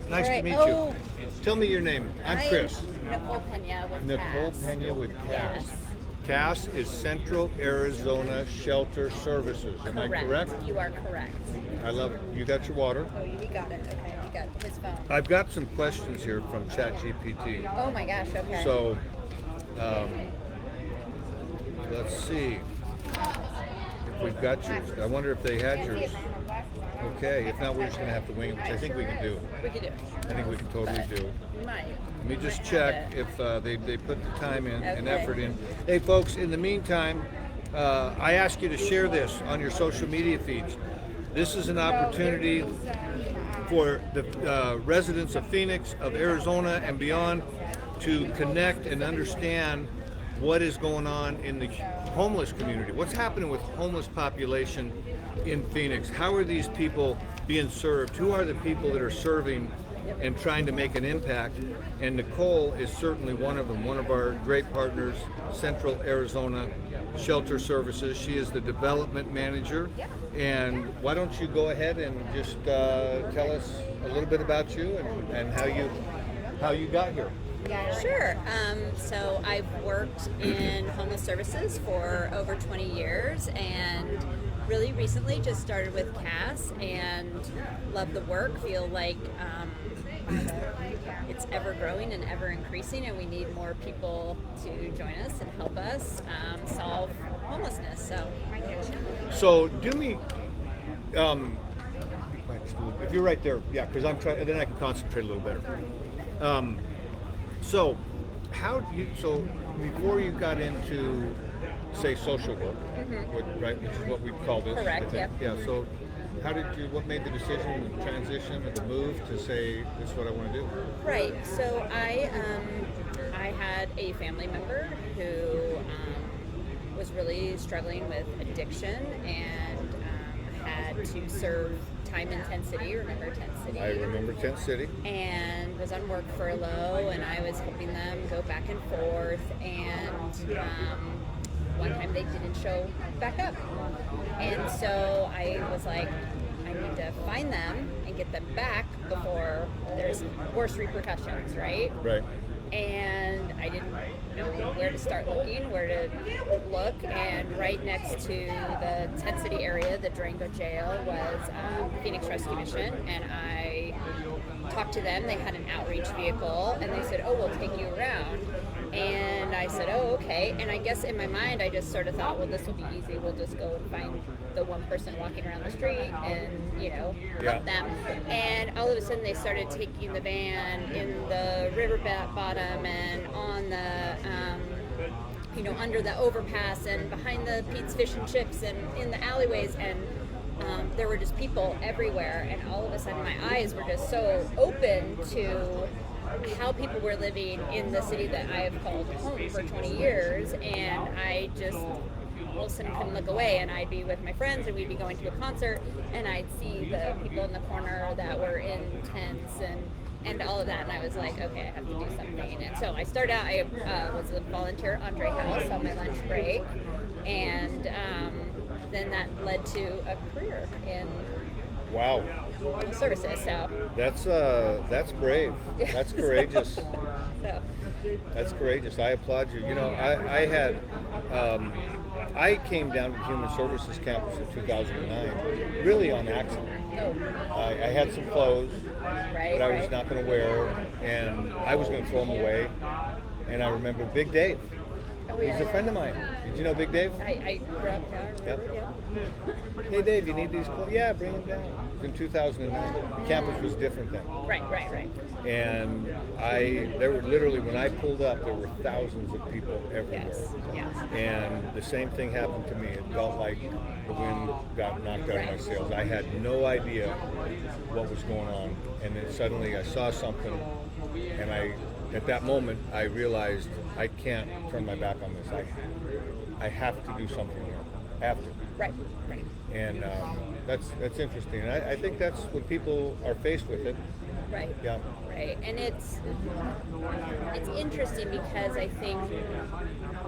Nice to meet Oh, you. Tell me your name. I'm Chris. Nicole Pena with Nicole CASS. Pena with CASS. Yes. CASS is Central Arizona Shelter Services. Am I correct? You are correct. I love it. You got your water. Oh, you got it. Okay, you got his phone. I've got some questions here from ChatGPT. Oh my gosh, okay. So, um, let's see if we've got yours. I wonder if they had yours. Okay, if not, we're just going to have to wing it, which I think we can do. We could do it. I think we can totally do. We might. Let me just check if they put the time in and Okay. effort in. Hey, folks, in the meantime, I ask you to share this on your social media feeds. This is an opportunity for the residents of Phoenix, of Arizona, and beyond to connect and understand what is going on in the homeless community. What's happening with homeless population in Phoenix? How are these people being served? Who are the people that are serving and trying to make an impact? And Nicole is certainly one of them, one of our great partners, Central Arizona Shelter Services. She is the development manager. And why don't you go ahead and just tell us a little bit about you and how you got here. Sure. So I've worked in homeless services for over 20 years and really recently just started with CASS and love the work. Feel like it's ever growing and ever increasing, and we need more people to join us and help us solve homelessness. So do me, if you're right there, yeah, because I'm trying, then I can concentrate a little better. So so before you got into, say, social work, right, which is what we call this. Correct, I think. Yeah. So what made the decision, the transition, or the move to say, this is what I want to do? Right. So I had a family member who was really struggling with addiction and had to serve time in Tent City. Remember Tent City? I remember Tent City. And was on work furlough, and I was helping them go back and forth. And one time they didn't show back up, and so I was like, I need to find them and get them back before there's worse repercussions, right? Right. And I didn't know where to start looking, where to look, and right next to the Tent City area, the Durango jail, was Phoenix Rescue Mission, and I talked to them. They had an outreach vehicle, and they said, oh, we'll take you around. And I said, oh, okay. And I guess in my mind, I just sort of thought, well, this will be easy. We'll just go and find the one person walking around the street and, help them. And all of a sudden, they started taking the van in the river bottom and on the, under the overpass and behind the Pete's Fish and Chips and in the alleyways. And there were just people everywhere. And all of a sudden, my eyes were just so open to how people were living in the city that I have called home for 20 years, and I just all of a sudden couldn't look away. And I'd be with my friends, and we'd be going to a concert, and I'd see the people in the corner that were in tents and all of that, and I was like, okay, I have to do something. And so I started out, I was a volunteer at Andre House on my lunch break, and then that led to a career in Wow. services. So That's brave. That's courageous. so That's courageous. I applaud you. I came down to the Human Services campus in 2009, really on accident. I had some clothes that I was not going to wear, and I was going to throw them away. And I remember Big Dave. He's a friend of mine. Did you know Big Dave? I grew up down. Yep. Hey Dave, you need these clothes? Yeah, bring them down. It was in 2009. The campus was different then. Right. And there were literally, when I pulled up, there were thousands of people everywhere. Yes. And the same thing happened to me. It felt like the wind got knocked out of my sails. I had no idea what was going on. And then suddenly I saw something, and at that moment, I realized I can't turn my back on this. I have to do something here. after. Right. Right. And that's interesting. And I think that's when people are faced with it. Right. Yeah. Right. And it's interesting because I think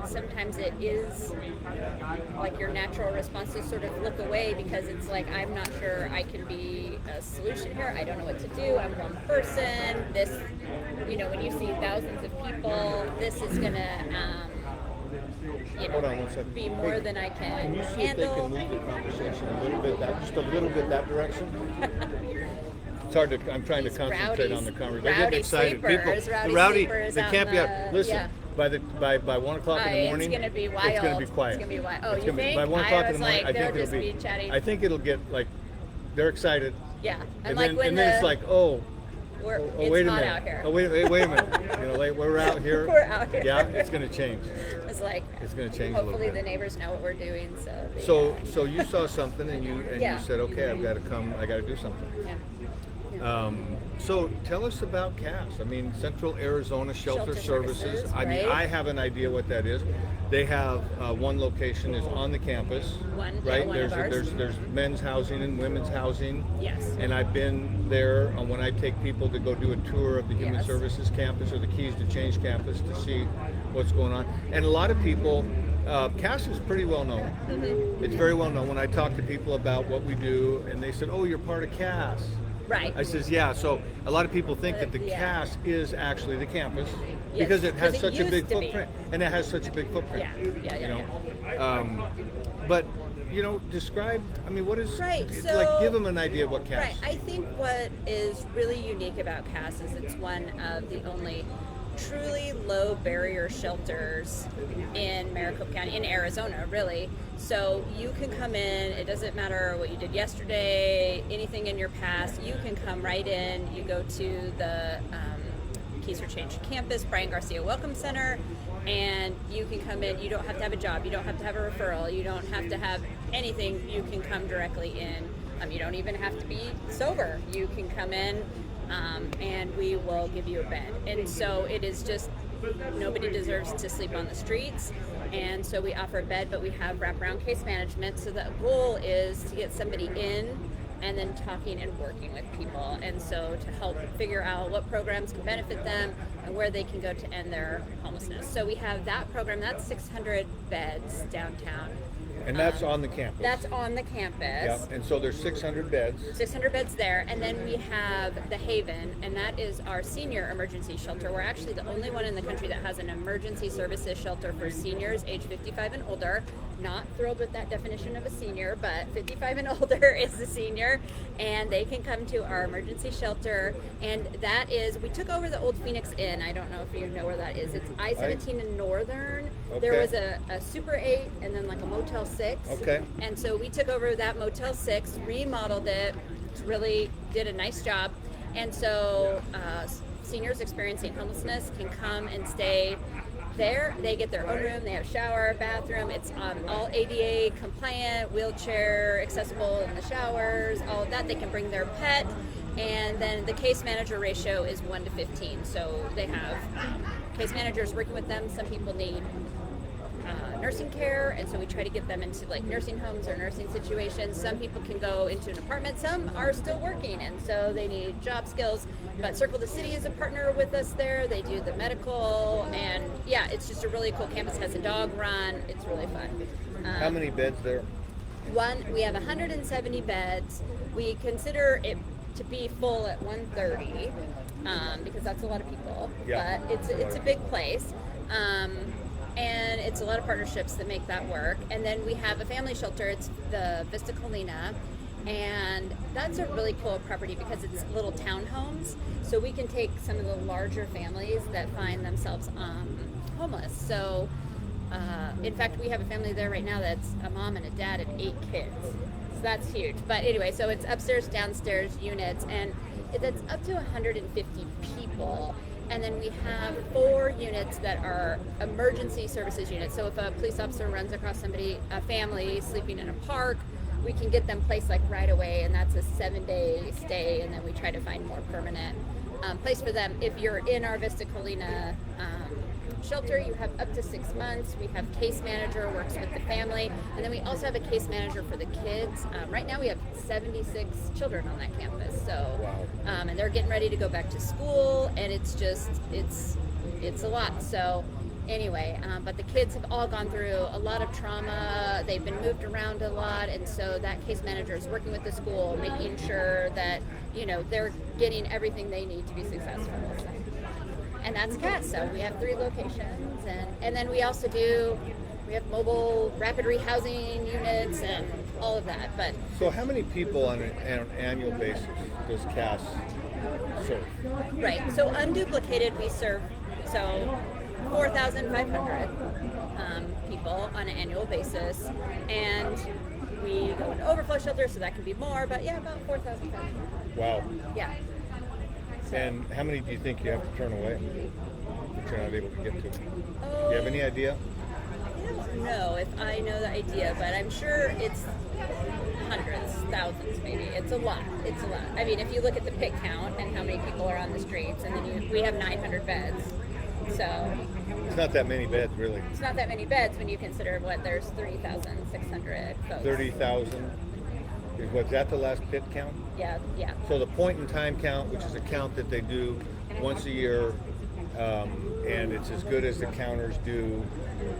sometimes it is like your natural response to sort of look away because it's like, I'm not sure I can be a solution here. I don't know what to do. I'm one person. This, when you see thousands of people, this is going to, Hold on 1 second. be more than I Can you can see if they can handle. move the conversation a little bit, just a little bit that direction? It's hard to. I'm trying to These concentrate rowdy- on the conversation. They're getting rowdy excited. sleepers, People, rowdy the rowdy, sleepers they out can't in be out. the- Listen, yeah. by 1 o'clock in the morning, It's gonna be wild. It's gonna be quiet. It's gonna be wild. Oh, It's you gonna be- think? by 1 I o'clock in was the morning, like, I think they'll it'll just be chatting. I think it'll get like they're excited, Yeah, and like then when and then it's like, oh, it's wait a hot minute. out here. Oh, wait a minute. Like, we're out here. We're out here. Yeah, it's gonna change. It's like It's gonna change a little hopefully bit. the neighbors know what we're doing. So you saw something and Yeah. you said, okay, I've got to come. I got to do something. Yeah. So tell us about CASS. I mean, Central Arizona Shelter Services. I mean, right? I have an idea what that is. They have one location is on the campus, One right? of There's ours. there's men's housing and women's housing. Yes. And I've been there when I take people to go do a tour of the Human Yes. Services campus or the Keys to Change campus to see what's going on. And a lot of people, CASS is pretty well known. Mm-hmm. It's very well known. When I talk to people about what we do, and they said, "Oh, you're part of CASS." Right. I says, yeah. So a lot of people think that the Yeah. CASS is actually the campus Yes, because it has 'cause it such a big used to be. footprint, and it has such a big footprint. Yeah. But describe. I mean, what is Right, like? so- Give them an idea of what CASS. Right. I think what is really unique about CASS is it's one of the only truly low barrier shelters in Maricopa County, in Arizona, really. So you can come in, it doesn't matter what you did yesterday, anything in your past, you can come right in. You go to the Keys for Change campus, Brian Garcia Welcome Center, and you can come in. You don't have to have a job, you don't have to have a referral, you don't have to have anything. You can come directly in. You don't even have to be sober. You can come in and we will give you a bed. And so it is just, nobody deserves to sleep on the streets. And so we offer a bed, but we have wraparound case management. So the goal is to get somebody in and then talking and working with people. And so to help figure out what programs can benefit them and where they can go to end their homelessness. So we have that program, that's 600 beds downtown. And that's on the campus. That's on the campus. Yeah. And so there's 600 beds. 600 beds there, and then we have the Haven, and that is our senior emergency shelter. We're actually the only one in the country that has an emergency services shelter for seniors age 55 and older. Not thrilled with that definition of a senior, but 55 and older is a senior, and they can come to our emergency shelter. And that is, we took over the old Phoenix Inn. I don't know if you know where that is. It's I-17 in Northern. Okay. There was a Super 8 and then like a Motel 6. Okay. And so we took over that Motel 6, remodeled it, really did a nice job. And so seniors experiencing homelessness can come and stay there. They get their own room, they have shower, bathroom. It's all ADA compliant, wheelchair accessible in the showers, all of that. They can bring their pet. And then the case manager ratio is 1 to 15. So they have case managers working with them. Some people need nursing care, and so we try to get them into like nursing homes or nursing situations. Some people can go into an apartment, some are still working, and so they need job skills. But Circle the City is a partner with us there. They do the medical, and yeah, it's just a really cool campus. Has a dog run. It's really fun. How many beds there? We have 170 beds. We consider it to be full at 130 because that's a lot of people. Yeah. But it's a big place. And it's a lot of partnerships that make that work. And then we have a family shelter. It's the Vista Colina. And that's a really cool property because it's little townhomes. So we can take some of the larger families that find themselves homeless. So, in fact, we have a family there right now that's a mom and a dad and 8 kids. So that's huge. But anyway, so it's upstairs, downstairs units. And that's up to 150 people. And then we have 4 units that are emergency services units. So if a police officer runs across a family sleeping in a park, we can get them placed like right away, and that's a 7-day stay. And then we try to find more permanent place for them. If you're in our Vista Colina shelter, you have up to 6 months. We have case manager, works with the family, and then we also have a case manager for the kids. Right now we have 76 children on that campus, so Wow. And they're getting ready to go back to school, and it's a lot. So anyway, but the kids have all gone through a lot of trauma. They've been moved around a lot, and so that case manager is working with the school, making sure that they're getting everything they need to be successful. So. And that's CASS. So we have 3 locations, and then we also we have mobile rapid rehousing units and all of that. But So how many people on an annual basis does CASS serve? right, so unduplicated we serve 4,500 people on an annual basis, and we go into overflow shelters, so that can be more. But yeah, about 4,500. Wow. Yeah. So, And how many do you think you have to turn away that you're not able to get to? Do oh, you have any idea? I don't know if I know the idea, but I'm sure it's hundreds, thousands maybe. It's a lot. It's a lot. I mean, if you look at the pit count and how many people are on the streets, and then we have 900 beds. So It's not that many beds, really. it's not that many beds when you consider there's 3,600 folks. 30,000. Was that the last pit count? Yeah, yeah. So the point in time count, which is a count that they do once a year, and it's as good as the counters do,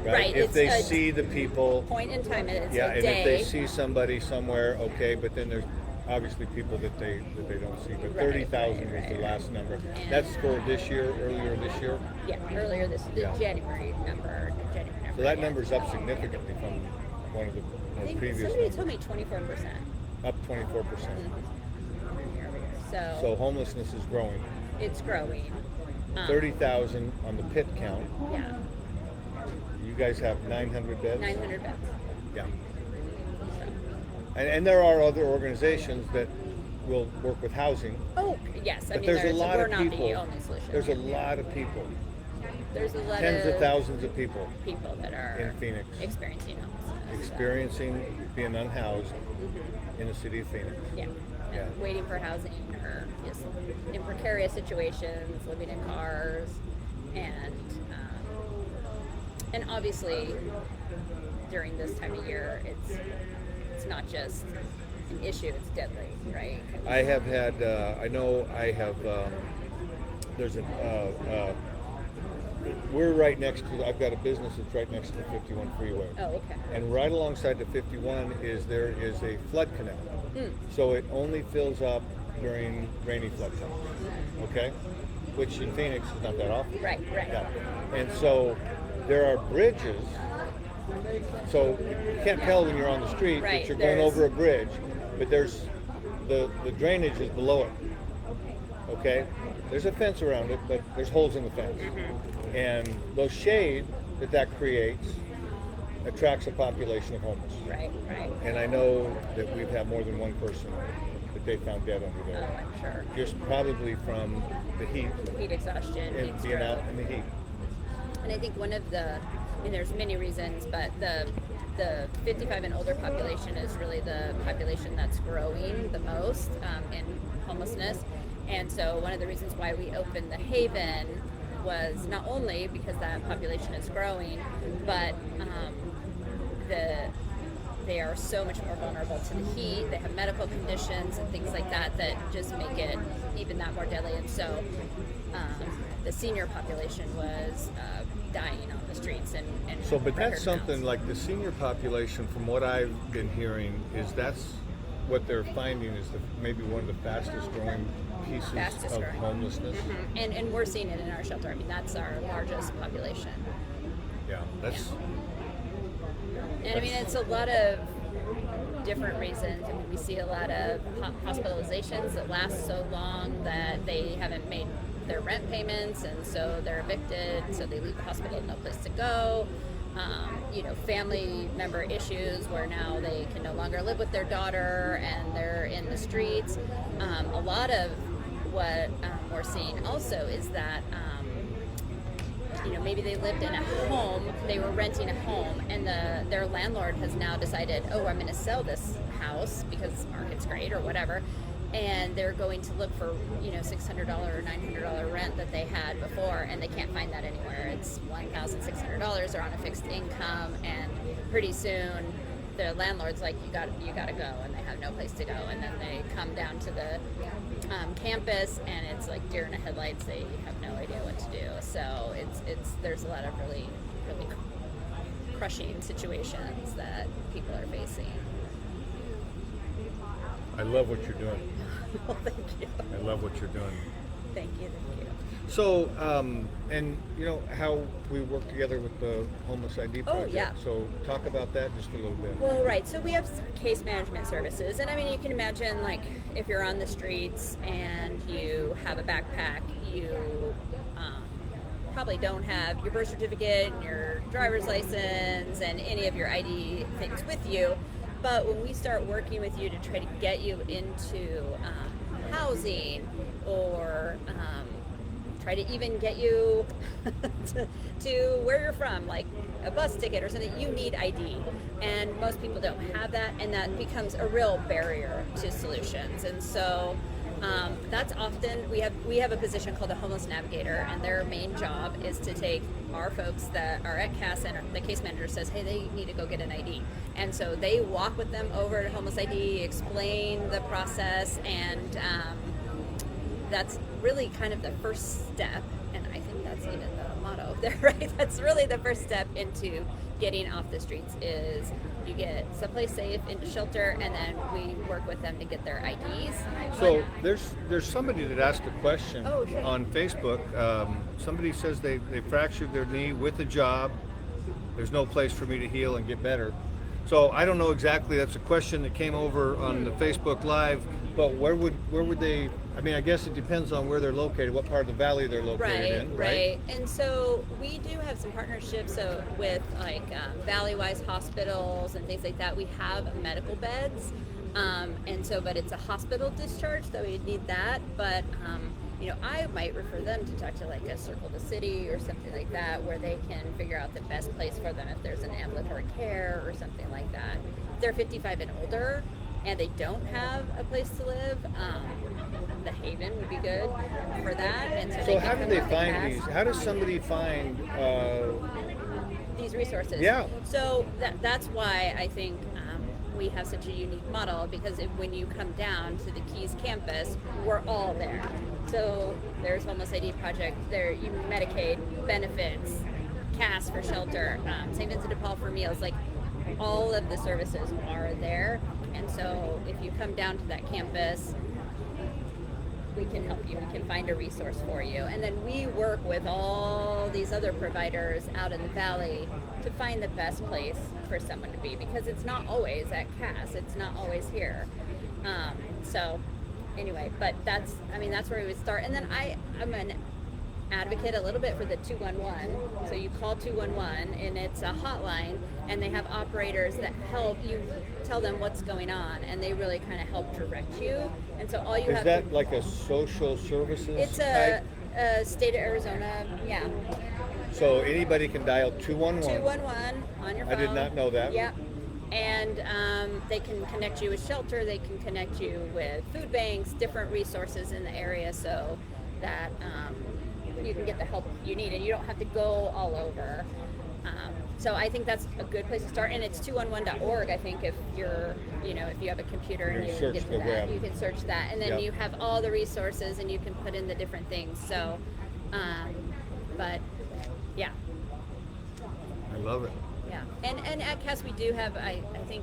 right? Right, If it's they a see the people, Point in time, it's yeah, a and day. if they see somebody somewhere, okay, but then there's obviously people that they don't see. But Right, 30,000 right, was the right. last number. And- That's for this year, earlier this year. Yeah, earlier the Yeah. January number. So that yeah. number's up significantly from one of the I more think previous somebody numbers. told me 24%. Up 24%. Year-over-year. So homelessness is growing. It's growing. 30,000 on the pit count. Yeah, You guys have 900 beds? 900 beds. Yeah. So. And there are other organizations that will work with housing. Oh, yes. I But mean, there's a lot we're of not the people. only solution. There's a lot of people. There's a lot Tens of of thousands of people people that are in Phoenix experiencing homelessness. experiencing being unhoused in the city of Phoenix. Yeah. Yeah. Waiting for housing, or just in precarious situations, living in cars, and obviously during this time of year, it's not just an issue; it's deadly, right? I have had, I know I have, there's we're right next to, I've got a business that's right next to the 51 freeway. Oh, okay. And right alongside the 51 there is a flood canal. So it only fills up during rainy flood times, okay? Which in Phoenix is not that often. Right. Yeah. And so there are bridges, so you can't tell when you're on the street Right, that you're going there's- over a bridge, but there's, the drainage is below it, okay? There's a fence around it, but there's holes in the fence. And those shade that creates attracts a population of homeless. Right. And I know that we've had more than one person that they found dead under Oh, there. I'm sure. Just probably from the heat Heat exhaustion, heat and being out stroke. in the heat. And I think one of the, there's many reasons, but the 55 and older population is really the population that's growing the most in homelessness. And so one of the reasons why we opened the Haven was not only because that population is growing, but they are so much more vulnerable to the heat. They have medical conditions and things like that that just make it even that more deadly. And so the senior population was dying on the streets and So, but that's record something amounts. like the senior population, from what I've been hearing, is that's what they're finding is maybe one of the fastest growing pieces Fastest of growing. homelessness. And we're seeing it in our shelter. I mean, that's our largest population. Yeah, that's And I mean, it's a lot of different reasons. I mean, we see a lot of hospitalizations that last so long that they haven't made their rent payments, and so they're evicted, so they leave the hospital with no place to go. Family member issues where now they can no longer live with their daughter and they're in the streets. A lot of what we're seeing also is that maybe they lived in a home, they were renting a home, and their landlord has now decided, oh, I'm going to sell this house because the market's great or whatever, and they're going to look for $600 or $900 rent that they had before, and they can't find that anywhere. It's $1,600. They're on a fixed income, and pretty soon the landlord's like, you got to go, and they have no place to go. And then they come down to the campus, and it's like deer in the headlights. They have no idea what to do. So there's a lot of really crushing situations that people are facing. I love what you're doing. Well, thank you. I love what you're doing. Thank you. So, and how we work together with the Homeless ID Project. Yeah. So talk about that just a little bit. Well, right. So we have case management services, and I mean, you can imagine, like, if you're on the streets and you have a backpack, you probably don't have your birth certificate and your driver's license and any of your ID things with you. But when we start working with you to try to get you into housing, or try to even get you to where you're from, like a bus ticket or something, you need ID. And most people don't have that, and that becomes a real barrier to solutions. And so that's often, we have a position called a homeless navigator, and their main job is to take our folks that are at CASS, and the case manager says, hey, they need to go get an ID. And so they walk with them over to homeless ID, explain the process, and that's really kind of the first step. And I think that's even the motto there, right? That's really the first step into getting off the streets, is you get someplace safe, into shelter, and then we work with them to get their IDs. So there's somebody that asked a question Sure. on Facebook. Somebody says they fractured their knee with a job. There's no place for me to heal and get better. So I don't know exactly. That's a question that came over on the Facebook Live. But where would they? I mean, I guess it depends on where they're located, what part of the valley they're located in, right? And so we do have some partnerships with like valley-wise hospitals and things like that. We have medical beds, but it's a hospital discharge, so we'd need that. But I might refer them to talk to like a Circle the City or something like that, where they can figure out the best place for them if there's an ambulatory care or something like that. If they're 55 and older and they don't have a place to live, the Haven would be good for that. And so how do they find these? How does somebody find these resources? Yeah. So that's why I think we have such a unique model, because when you come down to the Keys campus, we're all there. So there's Homeless ID Project, there Medicaid, benefits, CASS for shelter, St. Vincent de Paul for meals, like all of the services are there. And so if you come down to that campus, we can help you. We can find a resource for you. And then we work with all these other providers out in the valley to find the best place for someone to be, because it's not always at CASS. It's not always here. So anyway, but that's where we would start. And then I'm an advocate a little bit for the 211. So you call 211, and it's a hotline, and they have operators that help you, tell them what's going on, and they really kind of help direct you. And so all you have is that like a social services it's type? a state of Arizona, yeah. So anybody can dial 211. 211 on your phone. I did not know that. Yep. And they can connect you with shelter, they can connect you with food banks, different resources in the area, so that you can get the help you need, and you don't have to go all over. So I think that's a good place to start, and it's 211.org. I think if you're, if you have a computer and you can get to that, you can search that, and then you have all the resources, and you can put in the different things. So, but yeah. I love it. Yeah, and at CASS we do have, I think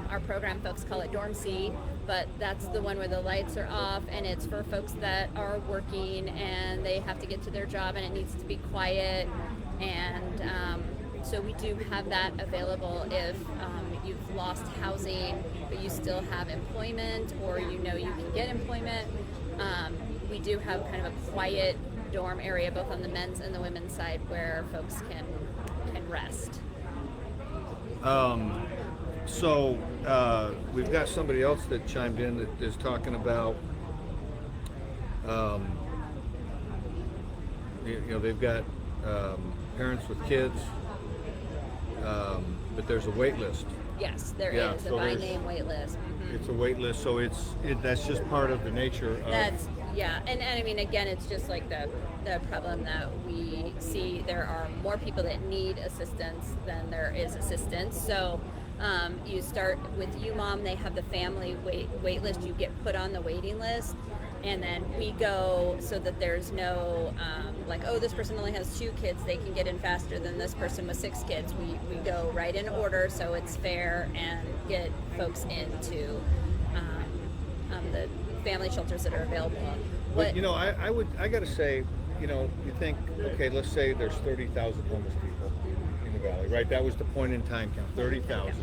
our program folks call it Dorm C, but that's the one where the lights are off, and it's for folks that are working and they have to get to their job, and it needs to be quiet. And so we do have that available if you've lost housing but you still have employment, or you can get employment. We do have kind of a quiet dorm area both on the men's and the women's side where folks can rest. So we've got somebody else that chimed in that is talking about, they've got parents with kids, but there's a wait list Yes, there Yeah, is a so by there's- name wait list. It's a wait list, so that's just part of the nature of. That's yeah, and I mean again, it's just like the problem that we see. There are more people that need assistance than there is assistance. So you start with UMOM. They have the family wait list. You get put on the waiting list, and then we go so that there's no like, oh, this person only has 2 kids. They can get in faster than this person with 6 kids. We go right in order so it's fair and get folks into the family shelters that are available. But I got to say, you think, okay, let's say there's 30,000 homeless people in the valley, right? That was the point in time count, 30,000.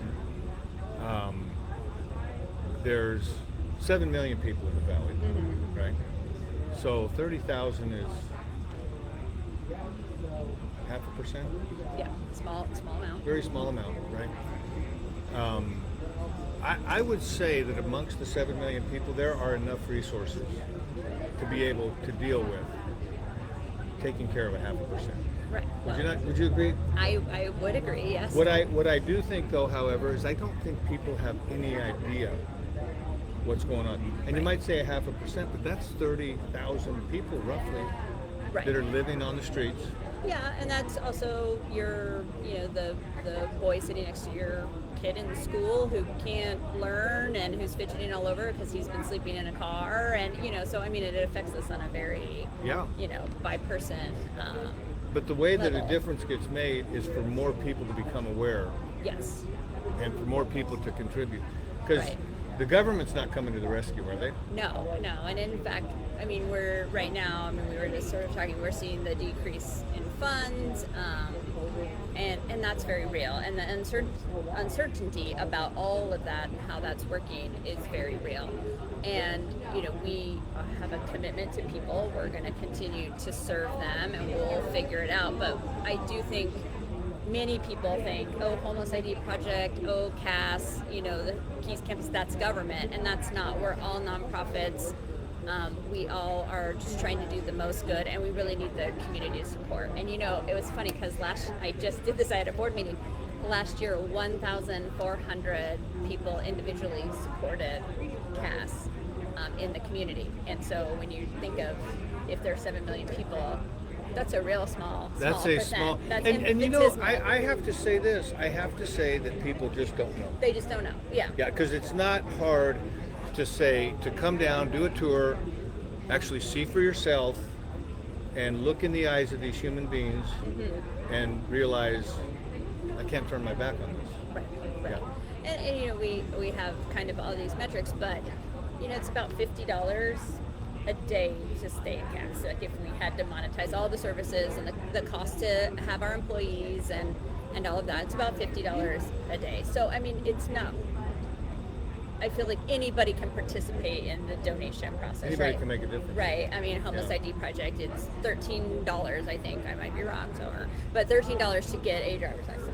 There's 7 million people in the valley, right? So 30,000 is 0.5%. Yeah, small amount. Very small amount, right? I would say that amongst the 7 million people, there are enough resources to be able to deal with taking care of a 0.5%. Right. Would you not? Would you agree? I would agree. Yes. What I do think, though, however, is I don't think people have any idea what's going on. And you might say a 0.5%, but that's 30,000 people roughly Right. that are living on the streets. Yeah, and that's also your, the boy sitting next to your kid in school who can't learn and who's fidgeting all over because he's been sleeping in a car, and so I mean it affects us on a very by person. But the way that a level. difference gets made is for more people to become aware Yes. and for more people to contribute. Because Right. the government's not coming to the rescue, are they? No, and in fact, I mean, we're right now. I mean, we were just sort of talking. We're seeing the decrease in funds, and that's very real. And the uncertainty about all of that and how that's working is very real. And we have a commitment to people. We're going to continue to serve them, and we'll figure it out. But I do think many people think, oh, Homeless ID Project, oh, CASS, the Keys Campus, that's government, and that's not. We're all nonprofits. We all are just trying to do the most good, and we really need the community support. And it was funny because I just did this. I had a board meeting last year. 1,400 people individually supported CASS in the community. And so when you think of if there's 7 million people, that's a real small. That's a percent. small. That's And infinitesimal. I have to say this. I have to say that people just don't know. They just don't know. Yeah. Yeah, because it's not hard to come down, do a tour, actually see for yourself, and look in the eyes of these human beings, and realize I can't turn my back on this. Right. Yeah. And we have kind of all these metrics, but it's about $50 a day to stay in CASS. Like if we had to monetize all the services and the cost to have our employees and all of that, it's about $50 a day. So I mean, it's not. I feel like anybody can participate in the donation process. Anybody right? can make a difference. Right. I mean, Homeless Yeah. ID Project, it's $13. I think I might be wrong, but $13 to get a driver's license.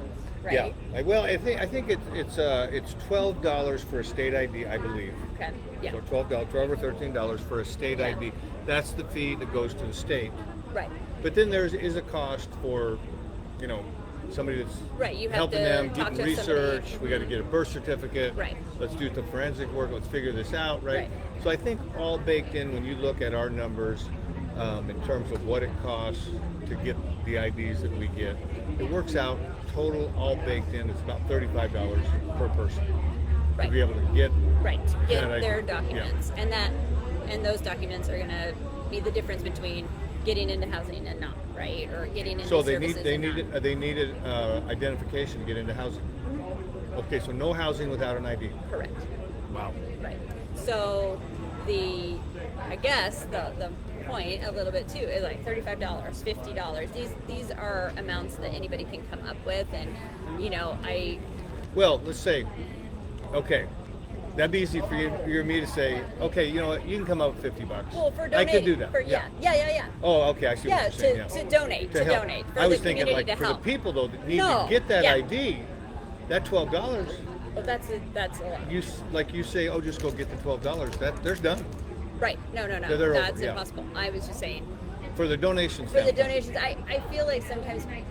Right. Yeah. Well, I think it's $12 for a state ID, I believe. Okay. Yeah. So $12 or $13 for a state Yeah. ID. That's the fee that goes to the state. Right. But then there is a cost for, somebody that's Right, you have helping to them, talk getting to somebody. research. We got to get a birth certificate. Right. Let's do the forensic work. Let's figure this out. Right. Right. So I think all baked in when you look at our numbers in terms of what it costs to get the IDs that we get, it works out total all baked in. It's about $35 per person Right. to be able to get. Right, to get that their ID. documents, and those documents are going to be the difference between getting into housing and not, right, or getting into So they services and not. needed identification to get into housing. Okay, so no housing without an ID. Correct. Wow. Right. So I guess the point a little bit too is like $35, $50. These are amounts that anybody can come up with, and Well, let's say, okay, that'd be easy for you or me to say, okay, you know what, you can come up with $50. well, for I donating, could do that. yeah. Oh, okay, I see what Yeah, you're saying. to donate, to help. donate, for I was the thinking community like to for help. the people though that need No, to get that yeah. ID, that $12. Well, that's a lot. You say, oh, just go get the $12. There's done Right. No. They're over, That's yeah. impossible. I was just saying. for the donations. For the donations, I feel like sometimes, I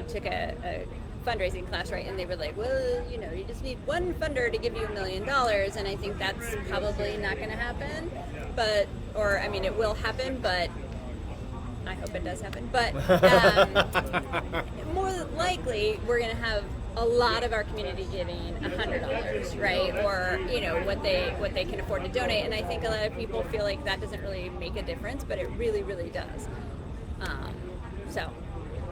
took a fundraising class, right? And they were like, well, you just need one funder to give you $1 million. And I think that's probably not going to happen. It will happen, but I hope it does happen. But more likely, we're going to have a lot of our community giving $100, right? Or what they can afford to donate. And I think a lot of people feel like that doesn't really make a difference, but it really, really does.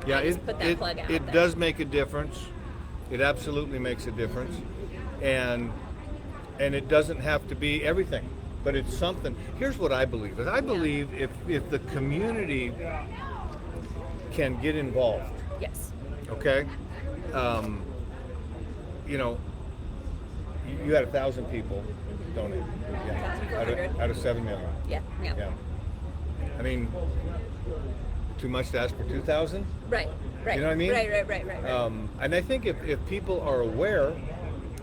Yeah, I just put that plug out it there. does make a difference. It absolutely makes a difference, and it doesn't have to be everything, but it's something. Here's what I believe: is I believe if the community can get involved, Yes. okay, you had 1,000 people donate, out of 7 million. Yeah. I mean, too much to ask for 2,000? Right. You know what I mean? Right. And I think if people are aware,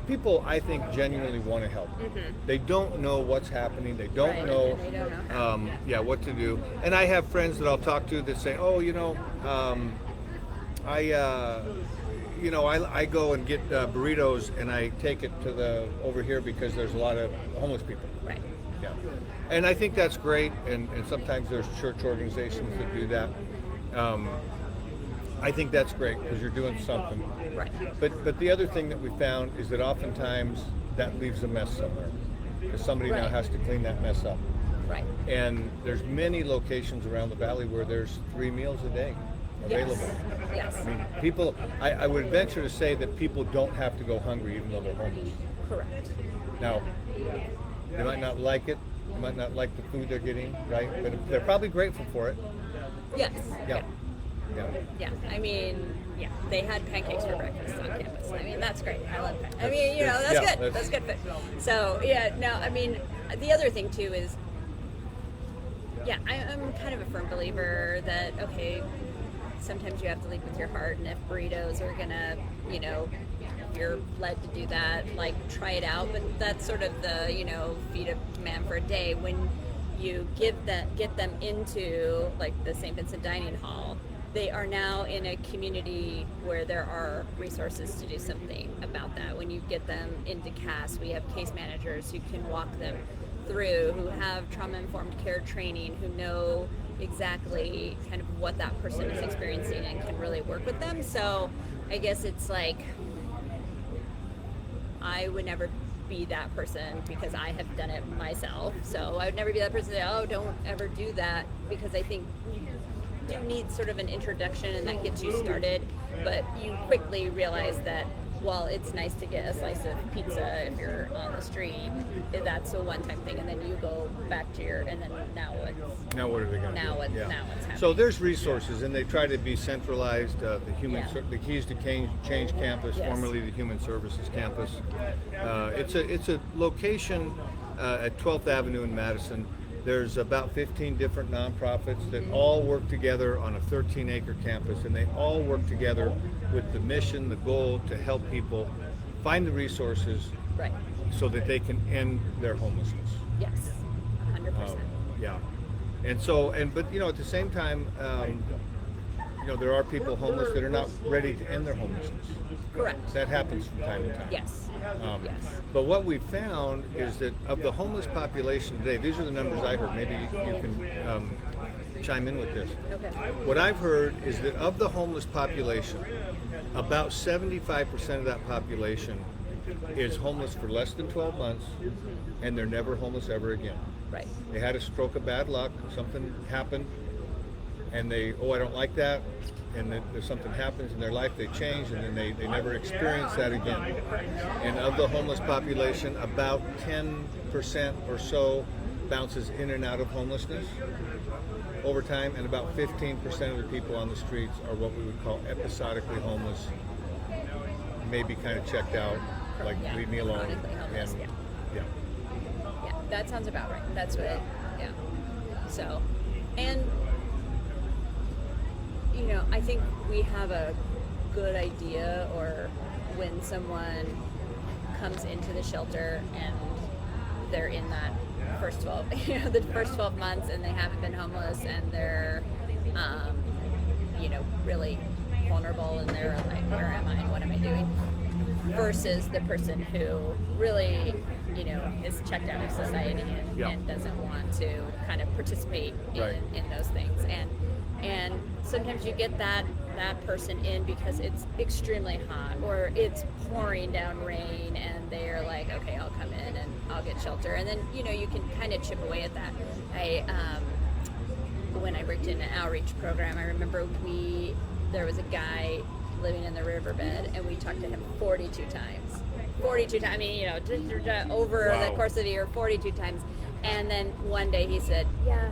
people I think genuinely want to help. They don't know what's happening. They don't know, and they don't know what to do. And I have friends that I'll talk to that say, oh, I go and get burritos and I take it to over here because there's a lot of homeless people. Right. Yeah. And I think that's great, and sometimes there's church organizations that do that. I think that's great because you're doing something. Right. But the other thing that we found is that oftentimes that leaves a mess somewhere because somebody now Right. has to clean that mess up. Right. And there's many locations around the valley where there's 3 meals a day available. Yes. I mean, people, I would venture to say that people don't have to go hungry even though they're homeless. Correct. Now, they might not like it, they might not like the food they're getting, right? But they're probably grateful for it. Yes. Yeah. Yeah. They had pancakes for breakfast on campus. That's great. I love pancakes. That's good. That's good food. So, the other thing too is, I'm kind of a firm believer that, okay, sometimes you have to lead with your heart, and if burritos are gonna, if you're led to do that, like, try it out. But that's sort of the, feed a man for a day. When you get them into, like, the St. Vincent Dining Hall, they are now in a community where there are resources to do something about that. When you get them into CASS, we have case managers who can walk them through, who have trauma-informed care training, who know exactly kind of what that person is experiencing and can really work with them. So I guess it's like, I would never be that person because I have done it myself. So I would never be that person to say, oh, don't ever do that, because I think you do need sort of an introduction and that gets you started, but you quickly realize that while it's nice to get a slice of pizza if you're on the street, that's a one-time thing, and then you go back to and then now what are they going to do? Now what's happening? So there's resources, and they try to be centralized. The Keys to Change campus, Yes. formerly the Human Services campus. It's a location at 12th Avenue in Madison. There's about 15 different nonprofits that all work together on a 13-acre campus, and they all work together with the mission, the goal to help people find the resources, Right. so that they can end their homelessness. Yes, 100%. But at the same time, there are people homeless that are not ready to end their homelessness. Correct. That happens from time to time. Yes. Yes. But what we've found is that of the homeless population today, these are the numbers I heard. Maybe you can chime in with this. Okay. What I've heard is that of the homeless population, about 75% of that population is homeless for less than 12 months, and they're never homeless ever again. Right. They had a stroke of bad luck, something happened, and I don't like that, and then there's something happens in their life, they change, and then they never experience that again. And of the homeless population, about 10% or so bounces in and out of homelessness over time, and about 15% of the people on the streets are what we would call episodically homeless, maybe kind of checked out, like leave me alone. Chronically homeless, And, yeah, that sounds about right. That's what, So, and, I think we have a good idea, or when someone comes into the shelter and they're in that first 12, the first 12 months, and they haven't been homeless, and they're, really vulnerable and they're like, where am I and what am I doing? Versus the person who really, is checked out of society and doesn't want to kind of participate in those things. And sometimes you get that person in because it's extremely hot or it's pouring down rain and they're like, okay, I'll come in and I'll get shelter. And then, you can kind of chip away at that. When I worked in an outreach program, I remember there was a guy living in the riverbed and we talked to him 42 times. 42 times, I mean, over the course of the year, 42 times. And then one day he said, yeah,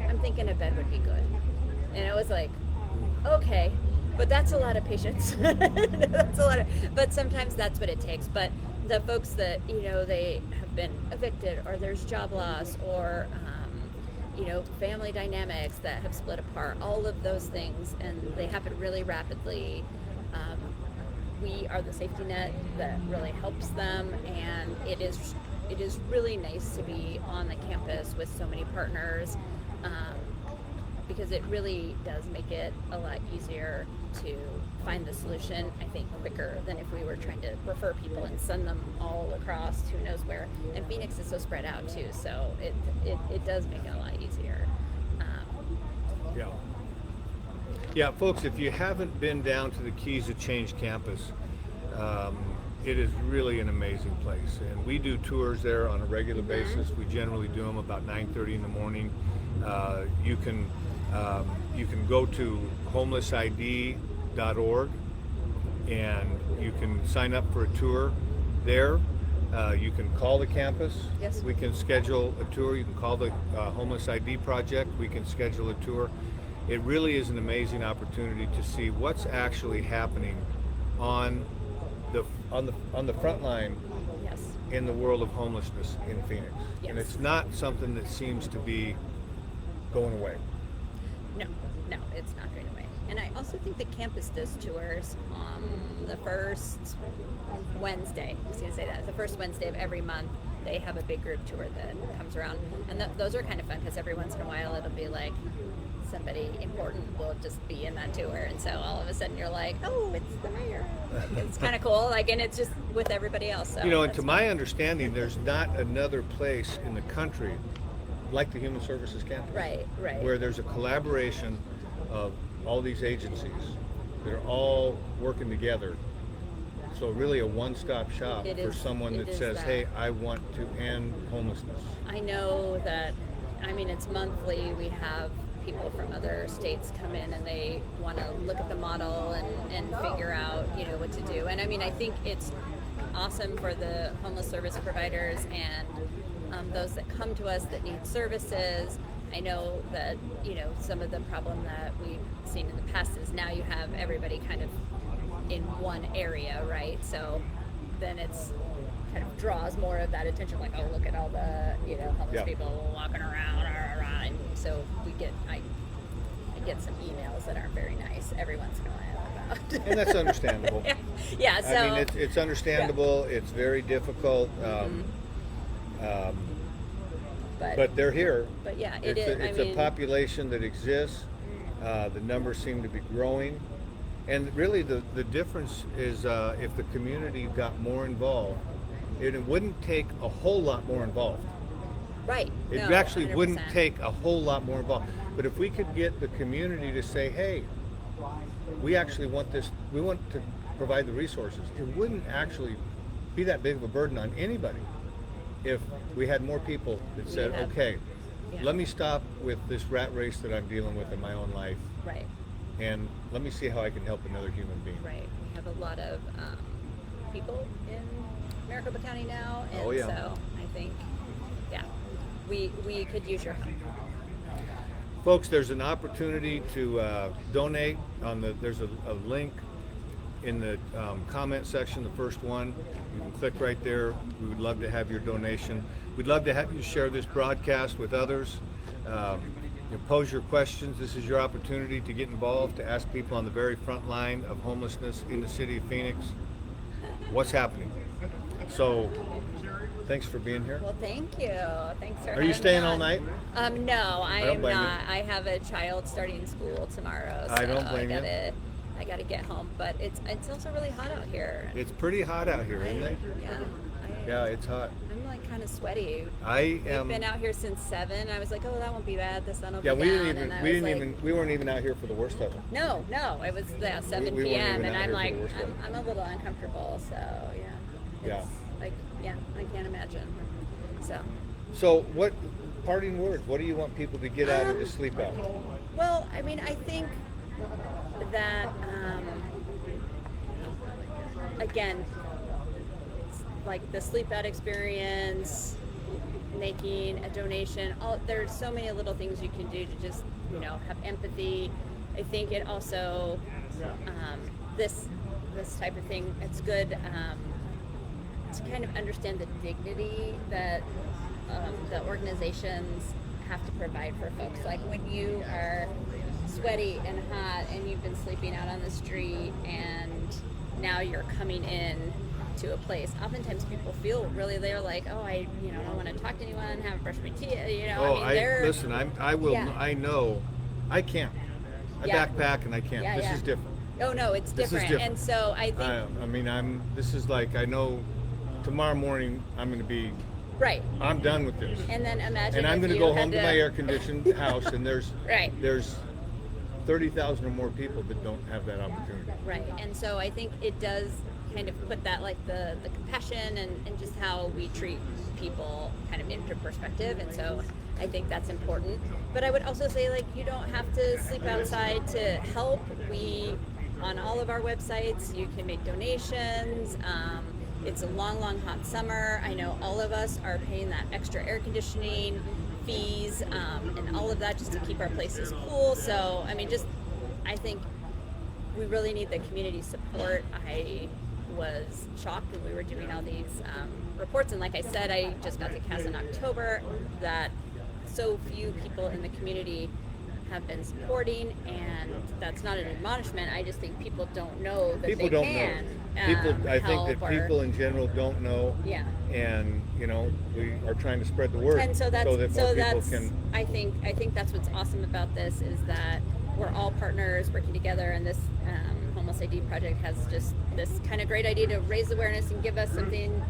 I'm thinking a bed would be good. And it was like, okay, but that's a lot of patience. But sometimes that's what it takes. But the folks that, they have been evicted or there's job loss or, family dynamics that have split apart, all of those things, and they happen really rapidly. We are the safety net that really helps them, and it is really nice to be on the campus with so many partners, because it really does make it a lot easier to find the solution, I think, quicker than if we were trying to refer people and send them all across who knows where. And Phoenix is so spread out too, so it does make it a lot easier. Yeah, folks, if you haven't been down to the Keys of Change campus, it is really an amazing place. And we do tours there on a regular basis. We generally do them about 9:30 in the morning. You can go to homelessid.org and you can sign up for a tour there. You can call the campus. Yes. We can schedule a tour. You can call the Homeless ID Project. We can schedule a tour. It really is an amazing opportunity to see what's actually happening on the front line in the world of homelessness in Phoenix. Yes. And it's not something that seems to be going away. No, it's not going away. And I also think the campus does tours on the first Wednesday. I was going to say that. The first Wednesday of every month, they have a big group tour that comes around. And those are kind of fun because every once in a while it'll be like somebody important will just be in that tour. And so all of a sudden you're like, oh, it's the mayor. It's kind of cool. And it's just with everybody else. So and to my understanding, there's not another place in the country like the Human Services Campus. Right. Where there's a collaboration of all these agencies that are all working together. So really a one-stop shop for someone that says, hey, I want to end homelessness. I know that, it's monthly. We have people from other states come in and they want to look at the model and figure out, what to do. And I think it's awesome for the homeless service providers and those that come to us that need services. I know that, some of the problem that we've seen in the past is now you have everybody kind of in one area, right? So then it's kind of draws more of that attention, like, oh, look at all the, homeless people walking around, and so I get some emails that aren't very nice every once in a while about. And that's understandable. Yeah, so. It's understandable, it's very difficult. But they're here. But yeah, it's a population that exists. The numbers seem to be growing. And really the difference is if the community got more involved, it wouldn't take a whole lot more involved. Right. It actually 100%. Wouldn't take a whole lot more involved. But if we could get the community to say, hey, we actually want this, we want to provide the resources, it wouldn't actually be that big of a burden on anybody if we had more people that said, okay, let me stop with this rat race that I'm dealing with in my own life. Right. And let me see how I can help another human being. Right. We have a lot of people in Maricopa County now, and so I think, we could use your help. Folks, there's an opportunity to donate. There's a link in the comment section, the first one. You can click right there. We would love to have your donation. We'd love to have you share this broadcast with others. Pose your questions. This is your opportunity to get involved, to ask people on the very front line of homelessness in the city of Phoenix what's happening. So, thanks for being here. Well, thank you. Thanks for Are you staying all night? No, I am blame not. you. I have a child starting school tomorrow, so I don't blame gotta I got to get home. But it's also really hot out here. It's pretty hot out here, isn't it? Yeah. Yeah, it's hot. I'm like kind of sweaty. I We've am. been out here since 7. I was like, oh, that won't be bad. The sun will Yeah, be we down. didn't and even. I We was didn't like, even. We weren't even out here for the worst of it. No, it was 7 We weren't p.m. even and out I'm here for like, the worst of it. I'm a little uncomfortable. So yeah. Yeah. It's like, yeah, I can't imagine. So. So, what parting words? What do you want people to get out of the sleep out? Well, I mean, I think that again, like the sleep out experience, making a donation. There's so many little things you can do to just have empathy. I think it also this type of thing. It's good to kind of understand the dignity that the organizations have to provide for folks. Like when you are sweaty and hot and you've been sleeping out on the street and now you're coming in to a place, oftentimes people feel really, they're like, oh, I don't want to talk to anyone, haven't brushed my teeth, Listen, I will. Yeah. I know, I can't. I Yeah. backpack and I can't. Yeah, This yeah. is different. Oh no, it's This is different. different. And so I think I mean, this is like, I know tomorrow morning I'm going to be, right. I'm done with this. And then imagine And I'm if going to you go had home to my air-conditioned house, and there's Right. there's 30,000 or more people that don't have that opportunity. Right, and so I think it does kind of put that, like the compassion and just how we treat people kind of into perspective, and so I think that's important. But I would also say, like, you don't have to sleep outside to help. On all of our websites, you can make donations. It's a long, hot summer. I know all of us are paying that extra air conditioning fees and all of that just to keep our places cool. So, I mean, I think we really need the community support. I was shocked when we were doing all these reports, and like I said, I just got to CASS in October, that so few people in the community have been supporting, and that's not an admonishment. I just think people don't know that People they don't can. know. I think help that people in general don't know. Yeah. And we are trying to spread the word And so that's that more people can. I think that's what's awesome about this, is that we're all partners working together, and this Homeless ID project has just this kind of great idea to raise awareness and give us something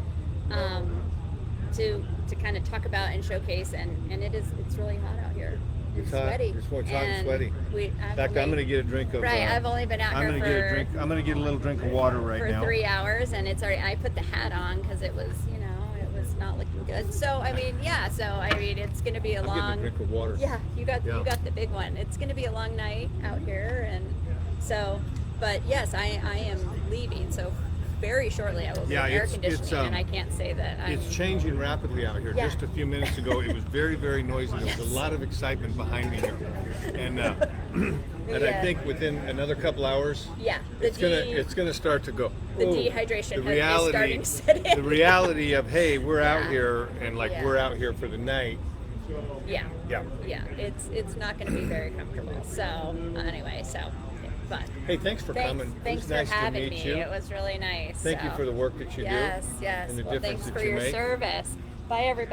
to kind of talk about and showcase, and it's really hot out here. It's hot. Sweaty. It's hot and sweaty. In fact, I'm going to get a drink of. Right, I've only been out I'm here going to get a drink. I'm going to get a little drink of water right for now. 3 hours, and it's already. I put the hat on because it was not looking good. So I mean, yeah. So I mean, it's going to be a I'm long. getting a drink of water. Yeah, you got the big one. It's going to be a long night out here, and so. But yes, I am leaving. So very shortly I will be in air conditioning, and I can't say that. It's changing rapidly out here. Yeah. Just a few minutes ago, it was very, very noisy. There was a lot of excitement behind me here, and I think within another couple hours, it's gonna start to go. The dehydration The is starting to set in. The reality of, hey, we're out Yeah. here, and we're out here for the night. Yeah. Yeah. Yeah. It's not going to be very comfortable. So anyway, but Hey, thanks for coming. Thanks It was nice for having to meet me. you. It was really nice. Thank you for the work that you do. Yes. And the Well, difference thanks that for you your make. service. Bye, everybody.